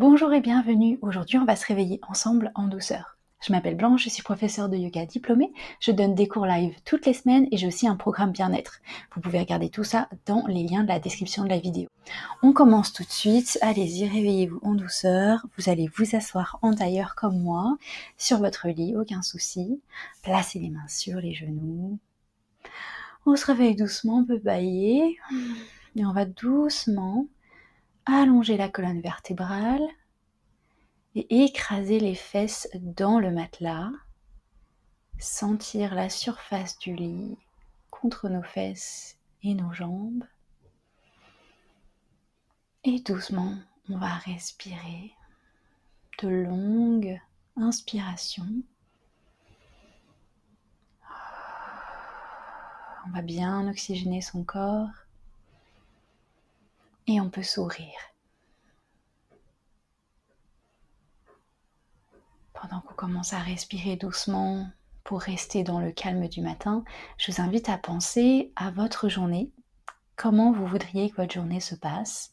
Bonjour et bienvenue. Aujourd'hui, on va se réveiller ensemble en douceur. Je m'appelle Blanche, je suis professeure de yoga diplômée. Je donne des cours live toutes les semaines et j'ai aussi un programme bien-être. Vous pouvez regarder tout ça dans les liens de la description de la vidéo. On commence tout de suite. Allez-y, réveillez-vous en douceur. Vous allez vous asseoir en tailleur comme moi, sur votre lit, aucun souci. Placez les mains sur les genoux. On se réveille doucement, on peut bâiller. Et on va doucement allonger la colonne vertébrale et écraser les fesses dans le matelas, sentir la surface du lit contre nos fesses et nos jambes. Et doucement, on va respirer de longues inspirations. On va bien oxygéner son corps et on peut sourire. Pendant qu'on commence à respirer doucement pour rester dans le calme du matin, je vous invite à penser à votre journée. Comment vous voudriez que votre journée se passe ?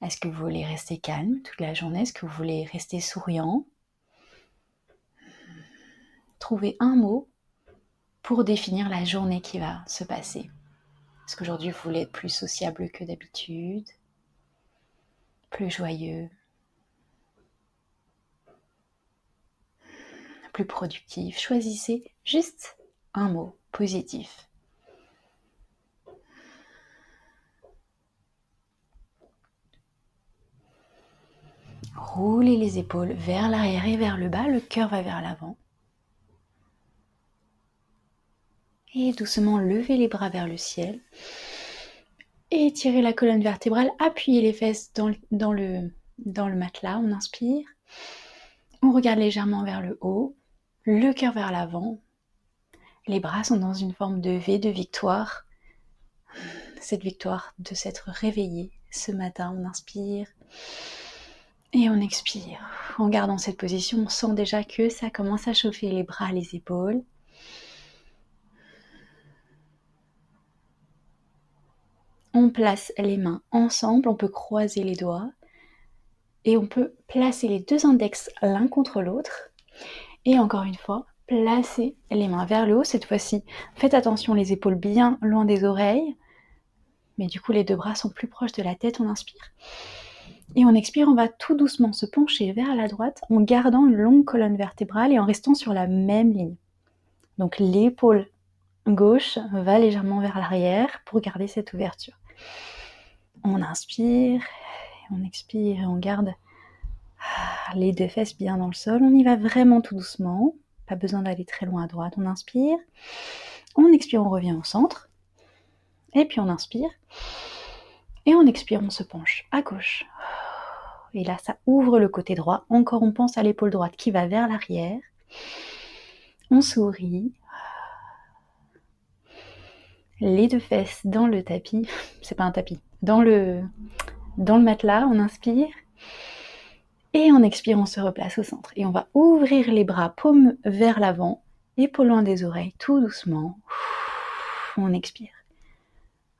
Est-ce que vous voulez rester calme toute la journée ? Est-ce que vous voulez rester souriant ? Trouvez un mot pour définir la journée qui va se passer. Est-ce qu'aujourd'hui vous voulez être plus sociable que d'habitude ? Plus joyeux ? Plus productif ? Choisissez juste un mot positif. Roulez les épaules vers l'arrière et vers le bas, le cœur va vers l'avant. Et doucement levez les bras vers le ciel. Étirez la colonne vertébrale, appuyez les fesses dans le matelas, on inspire. On regarde légèrement vers le haut, le cœur vers l'avant. Les bras sont dans une forme de V, de victoire. Cette victoire de s'être réveillé ce matin, on inspire et on expire. En gardant cette position, on sent déjà que ça commence à chauffer les bras, les épaules. On place les mains ensemble, on peut croiser les doigts et on peut placer les deux index l'un contre l'autre. Et encore une fois, placez les mains vers le haut. Cette fois-ci, faites attention, les épaules bien loin des oreilles. Mais du coup, les deux bras sont plus proches de la tête. On inspire. Et on expire, on va tout doucement se pencher vers la droite en gardant une longue colonne vertébrale et en restant sur la même ligne. Donc l'épaule gauche va légèrement vers l'arrière pour garder cette ouverture. On inspire, on expire et on garde les deux fesses bien dans le sol. On y va vraiment tout doucement. Pas besoin d'aller très loin à droite. On inspire. On expire, on revient au centre. Et puis on inspire. Et on expire, on se penche à gauche. Et là, ça ouvre le côté droit. Encore, on pense à l'épaule droite qui va vers l'arrière. On sourit. Les deux fesses dans le tapis. C'est pas un tapis. Dans le matelas, on inspire. Et on expire, on se replace au centre. Et on va ouvrir les bras, paume vers l'avant, épaules loin des oreilles, tout doucement. On expire.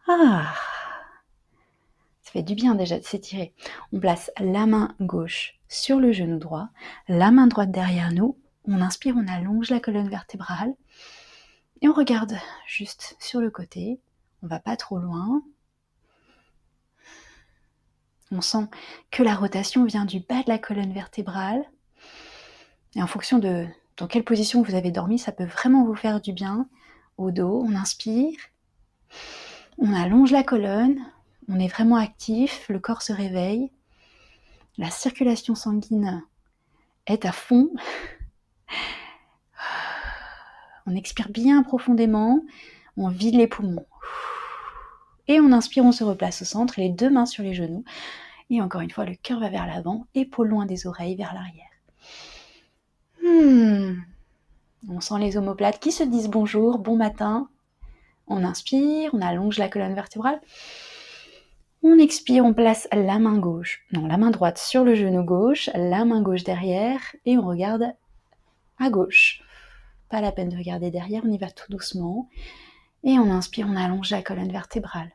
Ça fait du bien déjà de s'étirer. On place la main gauche sur le genou droit, la main droite derrière nous. On inspire, on allonge la colonne vertébrale. Et on regarde juste sur le côté. On va pas trop loin. On sent que la rotation vient du bas de la colonne vertébrale. Et en fonction de dans quelle position vous avez dormi, ça peut vraiment vous faire du bien. Au dos, on inspire. On allonge la colonne. On est vraiment actif. Le corps se réveille. La circulation sanguine est à fond. On expire bien profondément. On vide les poumons. Et on inspire, on se replace au centre. Les deux mains sur les genoux. Et encore une fois, le cœur va vers l'avant, épaules loin des oreilles, vers l'arrière. On sent les omoplates qui se disent bonjour, bon matin. On inspire, on allonge la colonne vertébrale. On expire, on place la main droite sur le genou gauche, la main gauche derrière, et on regarde à gauche. Pas la peine de regarder derrière, on y va tout doucement. Et on inspire, on allonge la colonne vertébrale.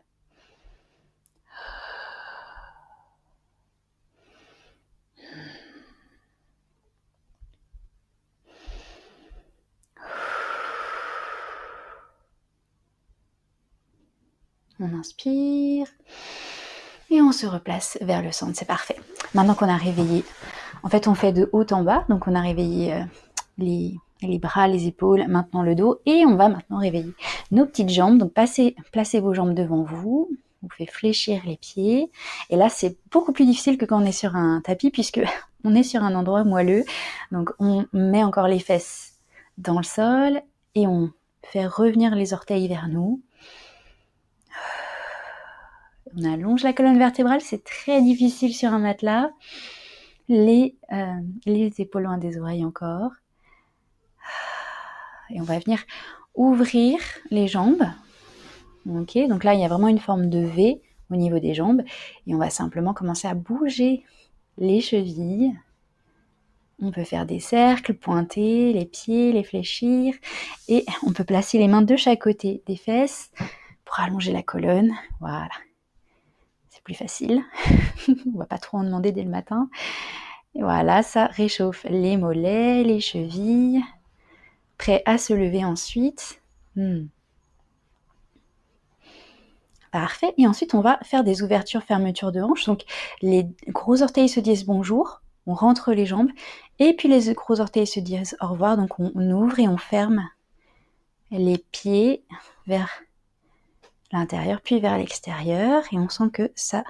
On inspire et on se replace vers le centre, c'est parfait. Maintenant qu'on a réveillé, en fait on fait de haut en bas, donc on a réveillé les bras, les épaules, maintenant le dos, et on va maintenant réveiller nos petites jambes. Donc placez vos jambes devant vous, vous faites fléchir les pieds, et là c'est beaucoup plus difficile que quand on est sur un tapis, puisque on est sur un endroit moelleux, donc on met encore les fesses dans le sol, et on fait revenir les orteils vers nous. On allonge la colonne vertébrale, c'est très difficile sur un matelas. Les épaules loin des oreilles encore. Et on va venir ouvrir les jambes. Ok, donc là, il y a vraiment une forme de V au niveau des jambes. Et on va simplement commencer à bouger les chevilles. On peut faire des cercles, pointer les pieds, les fléchir. Et on peut placer les mains de chaque côté des fesses pour allonger la colonne. Voilà. C'est plus facile. On va pas trop en demander dès le matin. Et voilà, ça réchauffe les mollets, les chevilles. Prêt à se lever ensuite. Parfait. Et ensuite, on va faire des ouvertures, fermetures de hanches. Donc, les gros orteils se disent bonjour. On rentre les jambes. Et puis, les gros orteils se disent au revoir. Donc, on ouvre et on ferme les pieds vers l'intérieur, puis vers l'extérieur. Et on sent que ça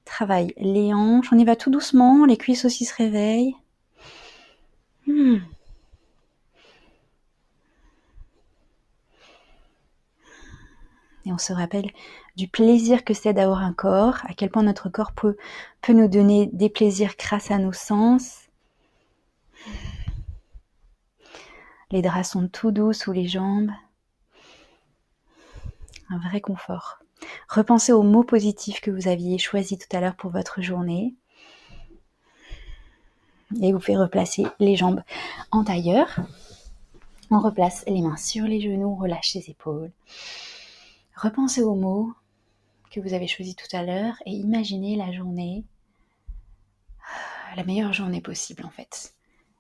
travaille les hanches. On y va tout doucement. Les cuisses aussi se réveillent. Et on se rappelle du plaisir que c'est d'avoir un corps, à quel point notre corps peut nous donner des plaisirs grâce à nos sens. Les draps sont tout doux sous les jambes. Un vrai confort. Repensez aux mots positifs que vous aviez choisis tout à l'heure pour votre journée. Et vous faites replacer les jambes en tailleur. On replace les mains sur les genoux, on relâche les épaules. Repensez aux mots que vous avez choisis tout à l'heure et imaginez la journée, la meilleure journée possible en fait.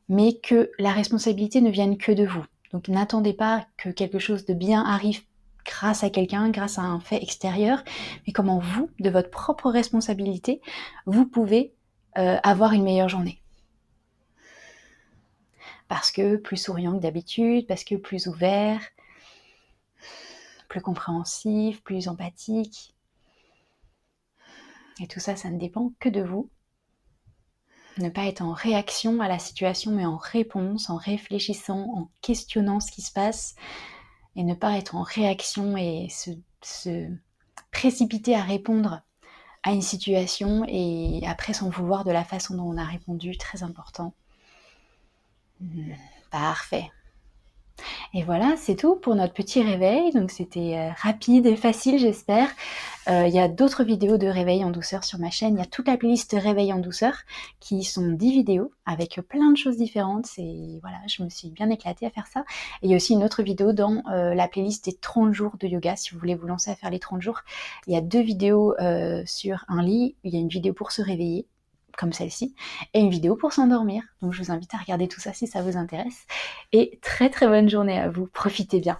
Mais que la responsabilité ne vienne que de vous. Donc n'attendez pas que quelque chose de bien arrive grâce à quelqu'un, grâce à un fait extérieur, mais comment vous, de votre propre responsabilité, vous pouvez avoir une meilleure journée. Parce que plus souriant que d'habitude, parce que plus ouvert, plus compréhensif, plus empathique. Et tout ça, ça ne dépend que de vous. Ne pas être en réaction à la situation, mais en réponse, en réfléchissant, en questionnant ce qui se passe, et ne pas être en réaction et se précipiter à répondre à une situation et après s'en vouloir de la façon dont on a répondu, très important. Parfait. Et voilà, c'est tout pour notre petit réveil. Donc c'était rapide et facile, j'espère. Il y a d'autres vidéos de réveil en douceur sur ma chaîne. Il y a toute la playlist réveil en douceur qui sont 10 vidéos avec plein de choses différentes. Et voilà, je me suis bien éclatée à faire ça. Et il y a aussi une autre vidéo dans la playlist des 30 jours de yoga. Si vous voulez vous lancer à faire les 30 jours, il y a 2 vidéos sur un lit. Il y a une vidéo pour se réveiller, comme celle-ci, et une vidéo pour s'endormir. Donc je vous invite à regarder tout ça si ça vous intéresse. Et très très bonne journée à vous, profitez bien.